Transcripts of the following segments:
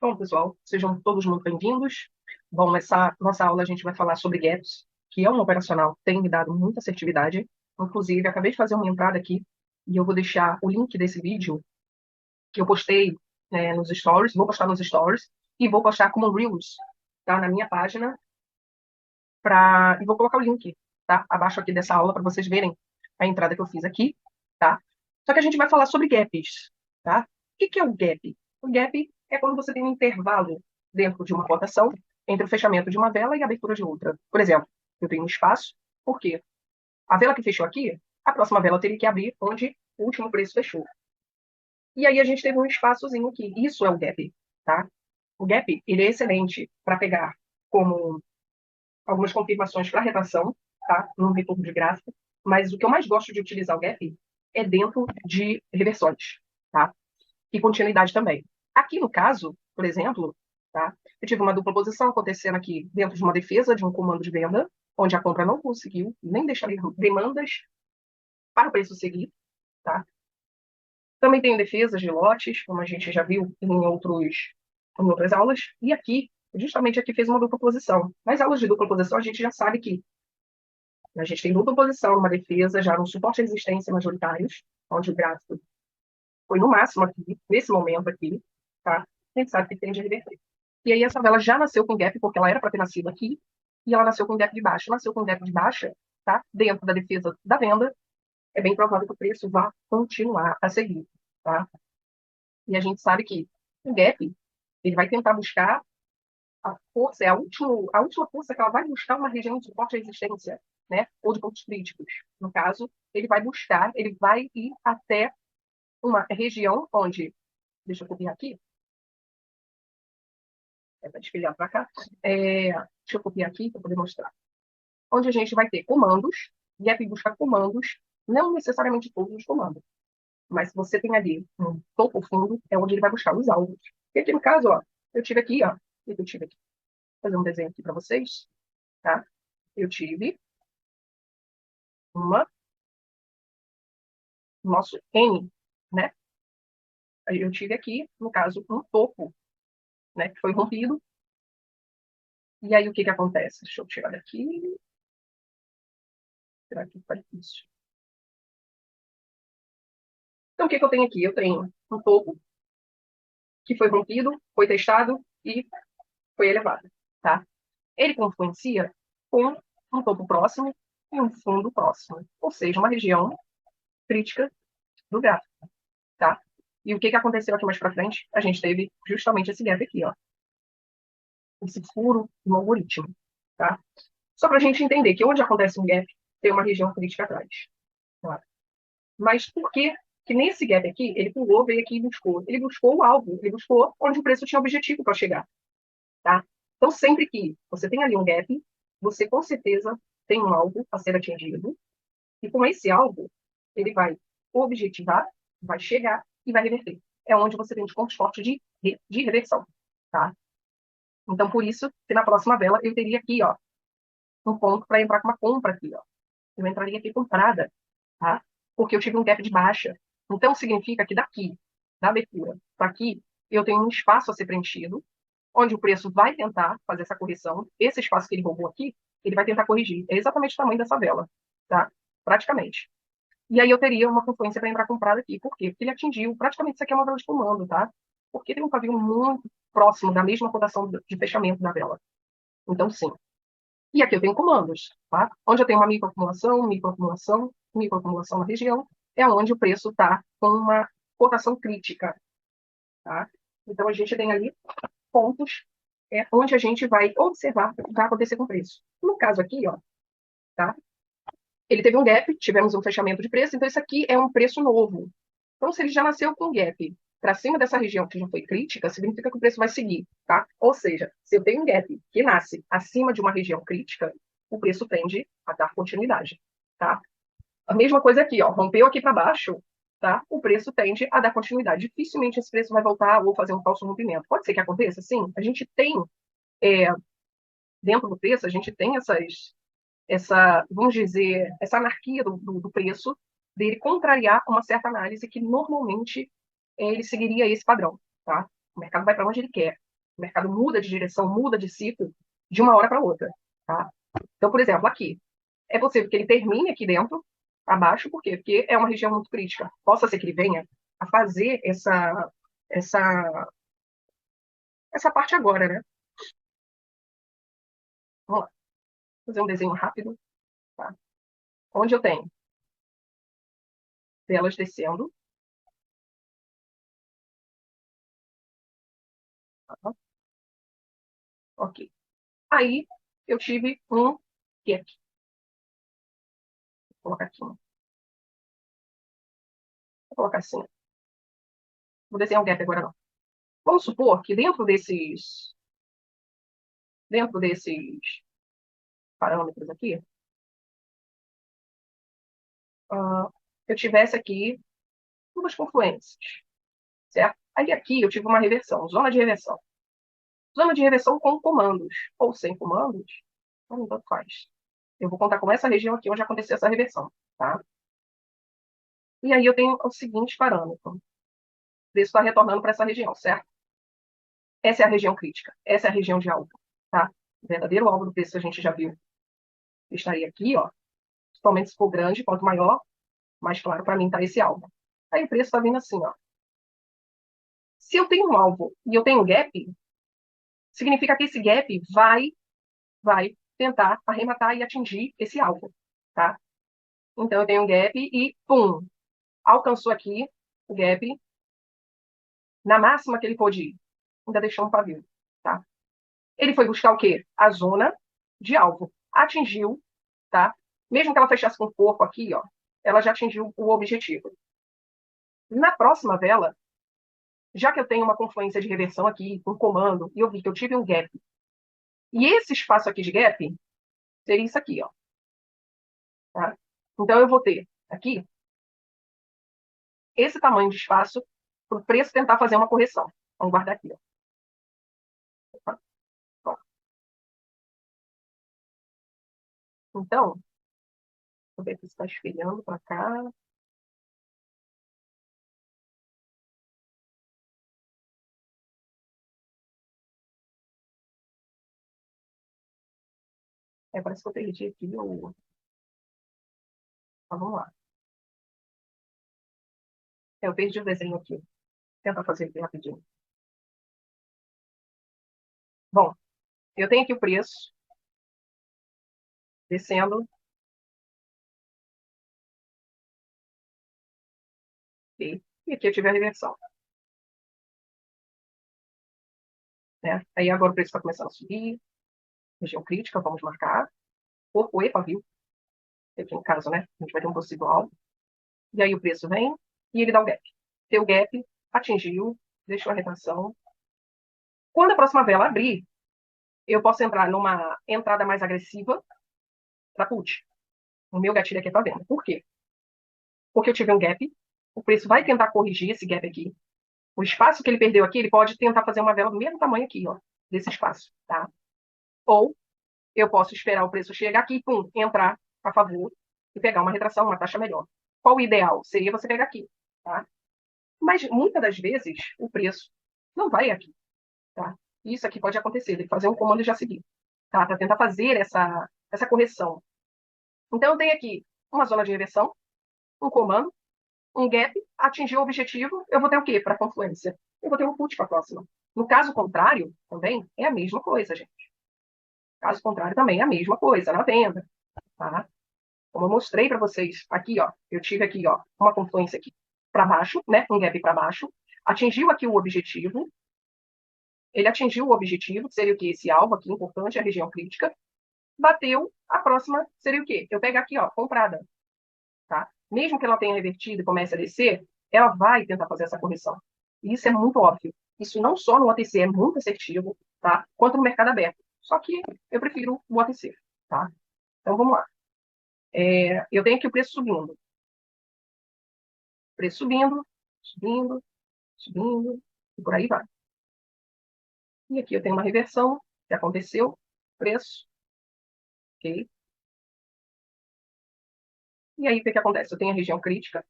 Bom, pessoal, sejam todos muito bem-vindos. Bom, nessa nossa aula a gente vai falar sobre gaps, que é um operacional que tem me dado muita assertividade. Inclusive, acabei de fazer uma entrada aqui e eu vou deixar o link desse vídeo que eu postei, nos stories, vou postar nos stories e vou postar como Reels, tá, na minha página, e vou colocar o link, tá, abaixo aqui dessa aula para vocês verem a entrada que eu fiz aqui, tá? Só que a gente vai falar sobre gaps, tá? O que que é o gap? O gap é quando você tem um intervalo dentro de uma cotação entre o fechamento de uma vela e a abertura de outra. Por exemplo, eu tenho um espaço, porque a vela que fechou aqui, a próxima vela teria que abrir onde o último preço fechou. E aí a gente teve um espaçozinho aqui. Isso é o gap, tá? O gap, ele é excelente para pegar como algumas confirmações para redação, tá? No retorno de gráfico. Mas o que eu mais gosto de utilizar o gap é dentro de reversões, tá? E continuidade também. Aqui no caso, por exemplo, tá? Eu tive uma dupla posição acontecendo aqui dentro de uma defesa de um comando de venda, onde a compra não conseguiu nem deixar demandas para o preço seguir, tá? Também tenho defesas de lotes, como a gente já viu em outras aulas, e aqui, justamente aqui fez uma dupla posição. Nas aulas de dupla posição, a gente já sabe que a gente tem dupla posição, uma defesa, já no suporte à resistência majoritários, onde o gráfico foi no máximo aqui, nesse momento aqui, tá? A gente sabe que tende a reverter. E aí essa vela já nasceu com gap, porque ela era para ter nascido aqui, e ela nasceu com gap de baixa. Nasceu com gap de baixa, tá? Dentro da defesa da venda, é bem provável que o preço vá continuar a seguir, tá? E a gente sabe que o gap, ele vai tentar buscar a força, a última força que ela vai buscar uma região de suporte à resistência, né? Ou de pontos críticos. No caso, ele vai ir até uma região onde, deixa eu copiar aqui, para desfiliar para cá, deixa eu copiar aqui para poder mostrar, onde a gente vai ter comandos, gap buscar comandos, não necessariamente todos os comandos, mas se você tem ali um topo fundo, é onde ele vai buscar os alvos. E aqui no caso, ó, eu tive aqui, ó, o que eu tive aqui? Vou fazer um desenho aqui para vocês, tá? Eu tive uma, nosso N, né? Eu tive aqui, no caso, um topo, né, que foi rompido. E aí o que que acontece? Deixa eu tirar daqui, tirar aqui para isso. Então o que que eu tenho aqui? Eu tenho um topo que foi rompido, foi testado e foi elevado, tá? Ele confluencia com um topo próximo e um fundo próximo, ou seja, uma região crítica do gráfico, tá? E o que que aconteceu aqui mais para frente? A gente teve justamente esse gap aqui, ó, esse furo no algoritmo, tá? Só para a gente entender que onde acontece um gap, tem uma região crítica atrás. Tá? Mas por que que nesse gap aqui, ele pulou, veio aqui e buscou? Ele buscou o alvo, ele buscou onde o preço tinha objetivo para chegar. Tá? Então, sempre que você tem ali um gap, você com certeza tem um alvo a ser atingido, e com esse alvo, ele vai objetivar, vai chegar e vai reverter. É onde você tem os pontos fortes de reversão. Tá? Então, por isso, que na próxima vela, eu teria aqui, ó, um ponto para entrar com uma compra aqui, ó. Eu entraria aqui comprada, tá? Porque eu tive um gap de baixa. Então, significa que daqui, da abertura, para aqui, eu tenho um espaço a ser preenchido, onde o preço vai tentar fazer essa correção. Esse espaço que ele roubou aqui, ele vai tentar corrigir. É exatamente o tamanho dessa vela, tá? Praticamente. E aí eu teria uma confluência para entrar comprada aqui. Por quê? Porque ele atingiu, praticamente isso aqui é uma vela de comando, tá? Porque tem um pavio muito próximo da mesma cotação de fechamento da vela. Então, sim. E aqui eu tenho comandos, tá? Onde eu tenho uma microacumulação, microacumulação, microacumulação na região, é onde o preço está com uma cotação crítica, tá? Então, a gente tem ali pontos onde a gente vai observar o que vai acontecer com o preço. No caso aqui, ó, tá? Ele teve um gap, tivemos um fechamento de preço, então isso aqui é um preço novo. Então, se ele já nasceu com um gap para cima dessa região que já foi crítica, significa que o preço vai seguir, tá? Ou seja, se eu tenho um gap que nasce acima de uma região crítica, o preço tende a dar continuidade, tá? A mesma coisa aqui, ó, rompeu aqui para baixo, tá? O preço tende a dar continuidade. Dificilmente esse preço vai voltar ou fazer um falso rompimento. Pode ser que aconteça, sim. A gente tem, é, dentro do preço, a gente tem vamos dizer, essa anarquia do preço, dele contrariar uma certa análise que normalmente ele seguiria esse padrão, tá? O mercado vai para onde ele quer. O mercado muda de direção, muda de ciclo de uma hora para outra, tá? Então, por exemplo, aqui, é possível que ele termine aqui dentro, abaixo, por quê? Porque é uma região muito crítica. Possa ser que ele venha a fazer essa, essa parte agora, né? Vamos lá, fazer um desenho rápido, tá? Onde eu tenho velas descendo, tá? Ok. Aí, eu tive um gap. Vou colocar aqui, vou colocar assim. Vou desenhar um gap agora, não. Vamos supor que dentro desses parâmetros aqui, uh, eu tivesse aqui duas confluências, certo? Aí aqui eu tive uma reversão, zona de reversão. Zona de reversão com comandos, ou sem comandos, não tanto faz. Eu vou contar com essa região aqui onde aconteceu essa reversão, tá? E aí eu tenho o seguinte parâmetro. O preço está retornando para essa região, certo? Essa é a região crítica, essa é a região de alvo, tá? O verdadeiro alvo do preço a gente já viu. Estaria aqui, ó. Principalmente se for grande, quanto maior, mais claro para mim está esse alvo. Aí o preço está vindo assim, ó. Se eu tenho um alvo e eu tenho um gap, significa que esse gap vai tentar arrematar e atingir esse alvo, tá? Então eu tenho um gap e pum, alcançou aqui o gap na máxima que ele pôde ir. Ainda deixou um pavio, tá? Ele foi buscar o quê? A zona de alvo. Atingiu, tá? Mesmo que ela fechasse com o corpo aqui, ó, ela já atingiu o objetivo. Na próxima vela, já que eu tenho uma confluência de reversão aqui, um comando, e eu vi que eu tive um gap, e esse espaço aqui de gap seria isso aqui, ó. Tá? Então eu vou ter aqui esse tamanho de espaço para o preço tentar fazer uma correção. Vamos guardar aqui, ó. Bom, então, vou ver se está espelhando para cá. Parece que eu perdi aqui o. Vamos lá. Eu perdi o desenho aqui. Tenta fazer aqui rapidinho. Bom, eu tenho aqui o preço descendo. Ok? E aqui eu tive a reversão. Né? Aí agora o preço está começando a subir. Região crítica, vamos marcar. Corpo e pavio. Aqui no caso, né? A gente vai ter um possível alvo. E aí o preço vem e ele dá o gap. Deu o gap, atingiu, deixou a retração. Quando a próxima vela abrir, eu posso entrar numa entrada mais agressiva para put. O meu gatilho aqui é para venda. Por quê? Porque eu tive um gap, o preço vai tentar corrigir esse gap aqui. O espaço que ele perdeu aqui, ele pode tentar fazer uma vela do mesmo tamanho aqui, ó, desse espaço, tá? Ou eu posso esperar o preço chegar aqui e, pum, entrar a favor e pegar uma retração, uma taxa melhor. Qual o ideal? Seria você pegar aqui, tá? Mas muitas das vezes o preço não vai aqui, tá? Isso aqui pode acontecer, ele fazer um comando e já seguir, tá? Para tentar fazer essa correção. Então eu tenho aqui uma zona de reversão, um comando, um gap, atingir o objetivo, eu vou ter o quê para confluência? Eu vou ter um put para a próxima. No caso contrário, também é a mesma coisa, gente. Caso contrário, também é a mesma coisa na venda, tá? Como eu mostrei para vocês aqui, ó, eu tive aqui, ó, uma confluência aqui para baixo, né, um gap para baixo, atingiu aqui o objetivo, ele atingiu o objetivo, que seria o quê? Esse alvo aqui importante, a região crítica, bateu, a próxima seria o quê? Eu pego aqui, ó, comprada, tá? Mesmo que ela tenha revertido e comece a descer, ela vai tentar fazer essa correção. E isso é muito óbvio. Isso não só no OTC é muito assertivo, tá? Quanto no mercado aberto. Só que eu prefiro o OTC, tá? Então vamos lá. Eu tenho aqui o preço subindo. Preço subindo, subindo, subindo, e por aí vai. E aqui eu tenho uma reversão que aconteceu, preço, ok? E aí o que acontece? Eu tenho a região crítica,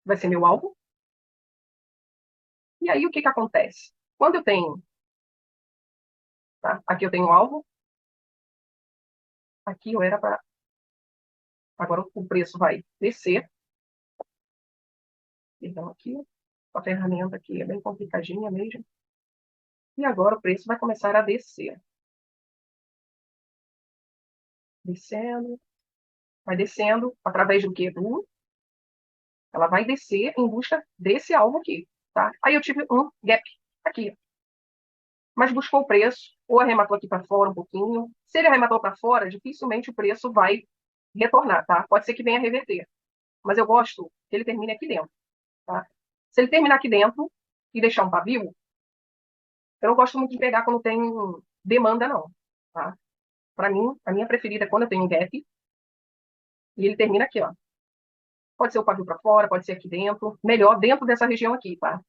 vai ser meu alvo. E aí o que acontece? Quando eu tenho tá? Aqui eu tenho um alvo, aqui eu era para... Agora o preço vai descer. Então aqui, a ferramenta aqui é bem complicadinha mesmo. E agora o preço vai começar a descer. Descendo, vai descendo, através do quê? Ela vai descer em busca desse alvo aqui, tá? Aí eu tive um gap aqui, mas buscou o preço, ou arrematou aqui para fora um pouquinho. Se ele arrematou para fora, dificilmente o preço vai retornar, tá? Pode ser que venha a reverter, mas eu gosto que ele termine aqui dentro, tá? Se ele terminar aqui dentro e deixar um pavio, eu não gosto muito de pegar quando tem demanda, não, tá? Para mim, a minha preferida é quando eu tenho um gap e ele termina aqui, ó. Pode ser o pavio para fora, pode ser aqui dentro, melhor dentro dessa região aqui, tá?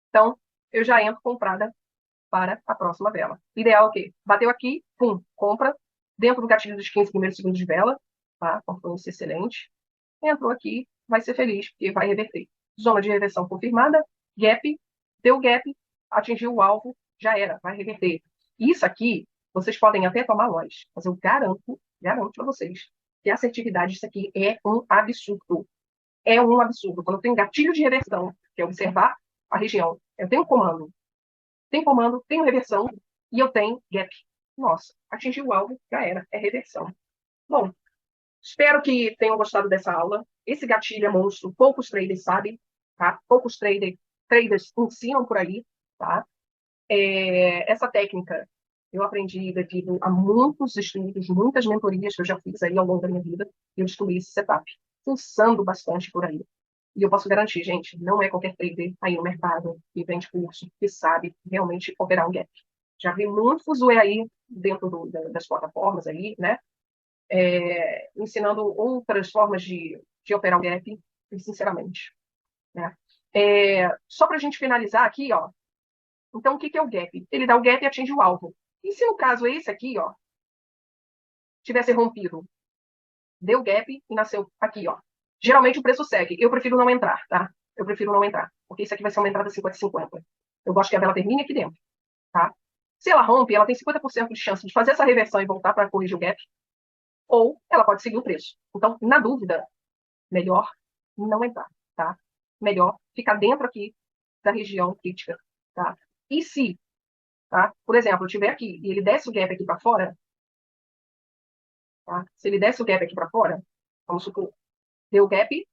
Então, eu já entro comprada para a próxima vela. Ideal é o quê? Bateu aqui, pum, compra, dentro do gatilho dos 15 primeiros segundos de vela, tá? Confiança excelente. Entrou aqui, vai ser feliz, porque vai reverter. Zona de reversão confirmada, gap, deu gap, atingiu o alvo, já era, vai reverter. Isso aqui, vocês podem até tomar loss, mas eu garanto para vocês, que a assertividade disso aqui é um absurdo. É um absurdo. Quando eu tenho gatilho de reversão, que é observar a região, eu tenho comando, tenho reversão e eu tenho gap. Nossa, atingiu o alvo, já era, é reversão. Bom, espero que tenham gostado dessa aula. Esse gatilho é monstro, poucos traders sabem, tá? Poucos traders ensinam por aí, tá? Essa técnica eu aprendi devido a muitos estudos, muitas mentorias que eu já fiz aí ao longo da minha vida, e eu descobri esse setup, fuçando bastante por aí. E eu posso garantir, gente, não é qualquer trader aí no mercado que vende curso que sabe realmente operar um gap. Já vi muito fuzuê aí dentro das plataformas aí, né? Ensinando outras formas de operar um gap, sinceramente. Né? Só para a gente finalizar aqui, ó. Então, o que é o gap? Ele dá o gap e atinge o alvo. E se no caso esse aqui, ó, tivesse rompido, deu gap e nasceu aqui, ó. Geralmente o preço segue. Eu prefiro não entrar, tá? Eu prefiro não entrar, porque isso aqui vai ser uma entrada 50-50. Eu gosto que a vela termine aqui dentro, tá? Se ela rompe, ela tem 50% de chance de fazer essa reversão e voltar para corrigir o gap, ou ela pode seguir o preço. Então, na dúvida, melhor não entrar, tá? Melhor ficar dentro aqui da região crítica, tá? E se, tá? Por exemplo, eu estiver aqui e ele desce o gap aqui para fora, tá? Se ele desce o gap aqui para fora, vamos supor, deu o gap e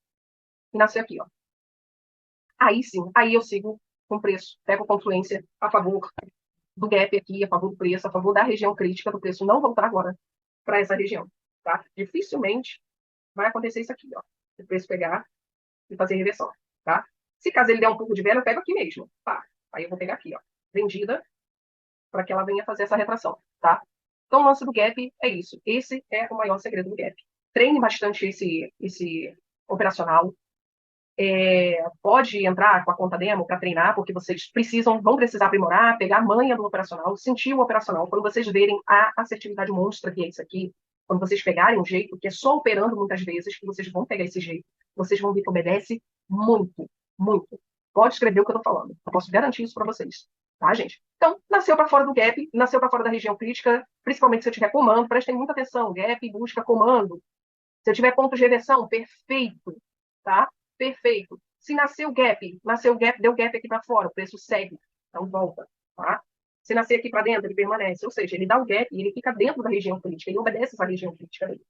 nasceu aqui, ó. Aí sim, aí eu sigo com preço, pego confluência a favor do gap aqui, a favor do preço, a favor da região crítica do preço não voltar agora para essa região, tá? Dificilmente vai acontecer isso aqui, ó. O preço pegar e fazer reversão, tá? Se caso ele der um pouco de vela, eu pego aqui mesmo, tá? Aí eu vou pegar aqui, ó, vendida, para que ela venha fazer essa retração, tá? Então, o lance do gap é isso. Esse é o maior segredo do gap. Treine bastante esse operacional. Pode entrar com a conta demo para treinar, porque vocês vão precisar aprimorar, pegar a manha do operacional, sentir o operacional. Quando vocês verem a assertividade monstra que é isso aqui, quando vocês pegarem um jeito, que é só operando muitas vezes, que vocês vão pegar esse jeito, vocês vão ver que obedece muito, muito. Pode escrever o que eu estou falando. Eu posso garantir isso para vocês. Tá, gente? Então, nasceu para fora do gap, nasceu para fora da região crítica, principalmente se eu tiver comando, prestem muita atenção. Gap busca comando. Se eu tiver ponto de reversão, perfeito. Tá? Perfeito. Se nasceu gap, deu gap aqui para fora, o preço segue. Então, volta. Tá? Se nascer aqui para dentro, ele permanece. Ou seja, ele dá o gap e ele fica dentro da região crítica. Ele obedece essa região crítica dele.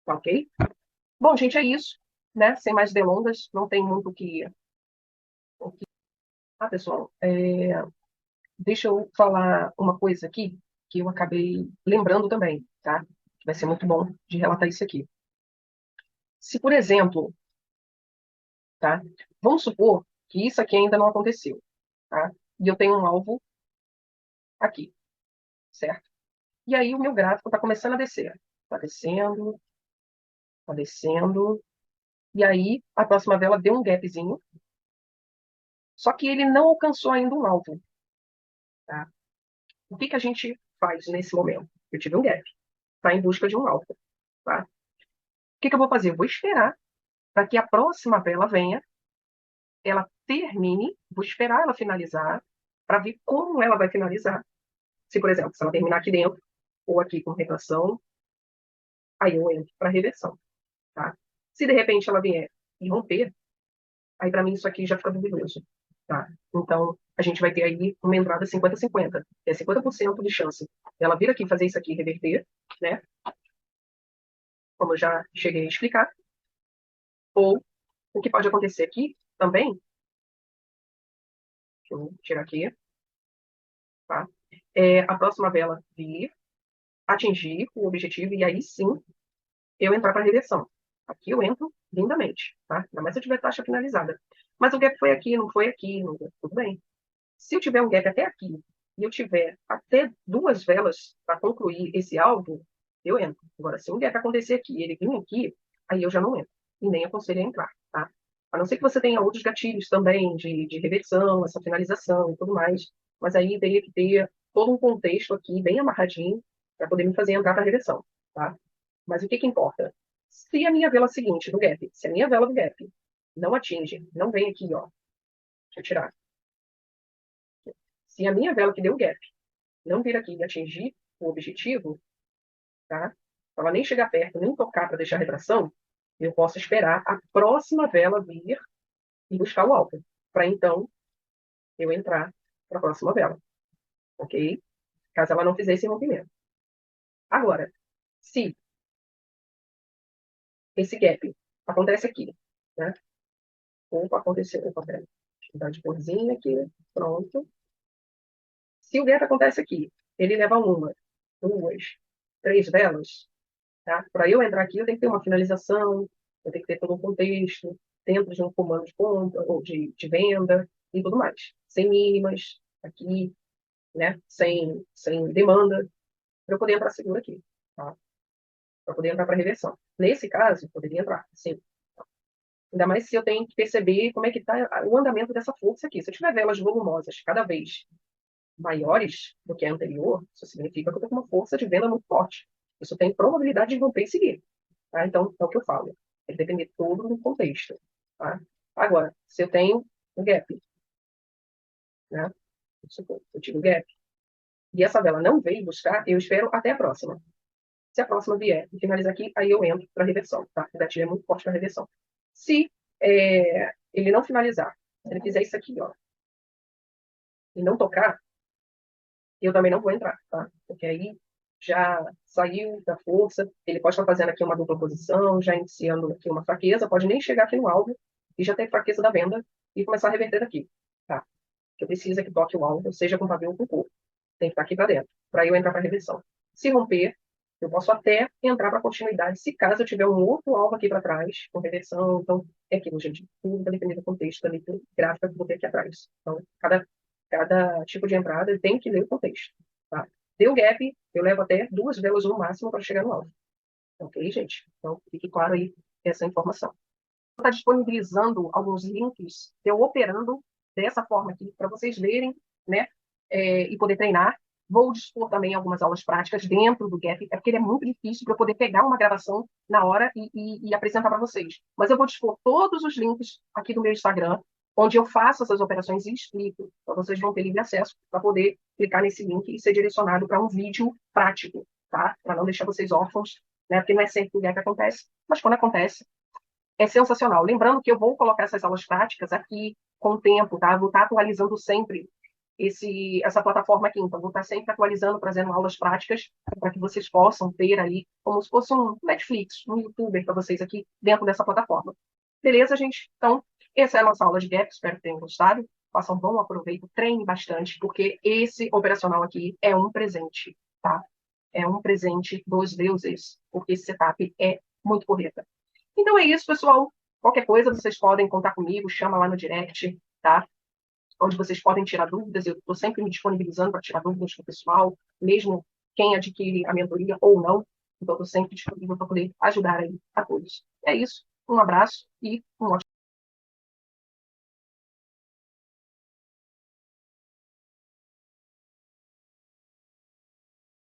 Tá ok? Bom, gente, é isso. Né? Sem mais delongas, não tem muito o que... Ah, pessoal, deixa eu falar uma coisa aqui que eu acabei lembrando também, tá? Vai ser muito bom de relatar isso aqui. Se, por exemplo, tá? Vamos supor que isso aqui ainda não aconteceu, tá? E eu tenho um alvo aqui, certo? E aí o meu gráfico está começando a descer. Está descendo, está descendo. E aí a próxima vela deu um gapzinho. Só que ele não alcançou ainda um alvo, tá? O que a gente faz nesse momento? Eu tive um gap. Está em busca de um alvo, tá? O que eu vou fazer? Eu vou esperar para que a próxima vela venha, ela termine, vou esperar ela finalizar, para ver como ela vai finalizar. Se, por exemplo, se ela terminar aqui dentro, ou aqui com retração, aí eu entro para reversão, tá? Se de repente ela vier e romper, aí para mim isso aqui já fica duvidoso, tá? Então, a gente vai ter aí uma entrada 50-50, que é 50% de chance dela vir aqui fazer isso aqui e reverter, né? Como eu já cheguei a explicar. Ou o que pode acontecer aqui também, deixa eu tirar aqui, tá? É a próxima vela vir, atingir o objetivo e aí sim eu entrar para a reversão. Aqui eu entro lindamente, tá? Ainda mais se eu tiver taxa finalizada. Mas o gap foi aqui, não foi aqui, não, tudo bem. Se eu tiver um gap até aqui e eu tiver até duas velas para concluir esse alvo, eu entro. Agora, se um gap acontecer aqui e ele vir aqui, aí eu já não entro. E nem aconselho a entrar, tá? A não ser que você tenha outros gatilhos também de reversão, essa finalização e tudo mais. Mas aí teria que ter todo um contexto aqui bem amarradinho para poder me fazer entrar para reversão, tá? Mas o que que importa? Se a minha vela seguinte do gap, se a minha vela do gap não atinge, não vem aqui, ó. Deixa eu tirar. Se a minha vela que deu gap não vir aqui e atingir o objetivo, tá? Ela nem chegar perto, nem tocar para deixar a retração, eu posso esperar a próxima vela vir e buscar o alvo, para então eu entrar para a próxima vela, ok? Caso ela não fizesse esse movimento. Agora, se esse gap acontece aqui, né? Opa, aconteceu, opa, peraí. Deixa eu dar de corzinha aqui, pronto. Se o gap acontece aqui, ele leva uma, duas, três velas, tá? Para eu entrar aqui, eu tenho que ter uma finalização, eu tenho que ter todo um contexto dentro de um comando de compra ou de venda e tudo mais. Sem mínimas aqui, né? Sem demanda, para eu poder entrar seguro aqui, tá? Para poder entrar para reversão. Nesse caso, eu poderia entrar, sim. Ainda mais se eu tenho que perceber como é que está o andamento dessa força aqui. Se eu tiver velas volumosas cada vez maiores do que a anterior, isso significa que eu estou com uma força de venda muito forte. Isso tem probabilidade de romper e seguir. Tá? Então, é o que eu falo. Tem que depender todo do contexto. Tá? Agora, se eu tenho um gap, né? Eu tive um gap, e essa vela não veio buscar, eu espero até a próxima. Se a próxima vier e finalizar aqui, aí eu entro para reversão. Tá? O gatilho é muito forte para reversão. Se ele não finalizar, se ele fizer isso aqui, ó, e não tocar, eu também não vou entrar, tá? Porque aí já saiu da força, ele pode estar fazendo aqui uma dupla posição, já iniciando aqui uma fraqueza, pode nem chegar aqui no alvo e já ter fraqueza da venda e começar a reverter daqui, tá? Que eu preciso que toque o alvo, seja com pavio ou com corpo. Tem que estar aqui para dentro, para eu entrar para reversão. Se romper, eu posso até entrar para continuidade, se caso eu tiver um outro alvo aqui para trás, com reversão. Então, é aquilo, gente. Tudo vai depender do contexto da leitura gráfica que eu vou ter aqui atrás. Então, cada tipo de entrada tem que ler o contexto. Tá? Deu gap, eu levo até duas velas no máximo para chegar no alvo. Ok, gente? Então, fique claro aí essa informação. Está disponibilizando alguns links eu operando dessa forma aqui para vocês verem, né? E poder treinar. Vou dispor também algumas aulas práticas dentro do Gap, é porque ele é muito difícil para eu poder pegar uma gravação na hora e apresentar para vocês. Mas eu vou dispor todos os links aqui do meu Instagram, onde eu faço essas operações e explico. Então vocês vão ter livre acesso para poder clicar nesse link e ser direcionado para um vídeo prático, tá? Para não deixar vocês órfãos, né? Porque não é sempre que o Gap acontece, mas quando acontece, é sensacional. Lembrando que eu vou colocar essas aulas práticas aqui com o tempo, tá? Vou estar atualizando sempre essa plataforma aqui. Então, vou estar sempre atualizando, trazendo aulas práticas para que vocês possam ter aí, como se fosse um Netflix, um YouTuber para vocês aqui dentro dessa plataforma. Beleza, gente? Então, essa é a nossa aula de Gap. Espero que tenham gostado. Façam um bom aproveito, treine bastante, porque esse operacional aqui é um presente, tá? É um presente dos deuses, porque esse setup é muito correto. Então é isso, pessoal. Qualquer coisa, vocês podem contar comigo, chama lá no direct, tá? Onde vocês podem tirar dúvidas. Eu estou sempre me disponibilizando para tirar dúvidas com o pessoal, mesmo quem adquire a mentoria ou não. Então, estou sempre disponível para poder ajudar aí a todos. É isso. Um abraço e um ótimo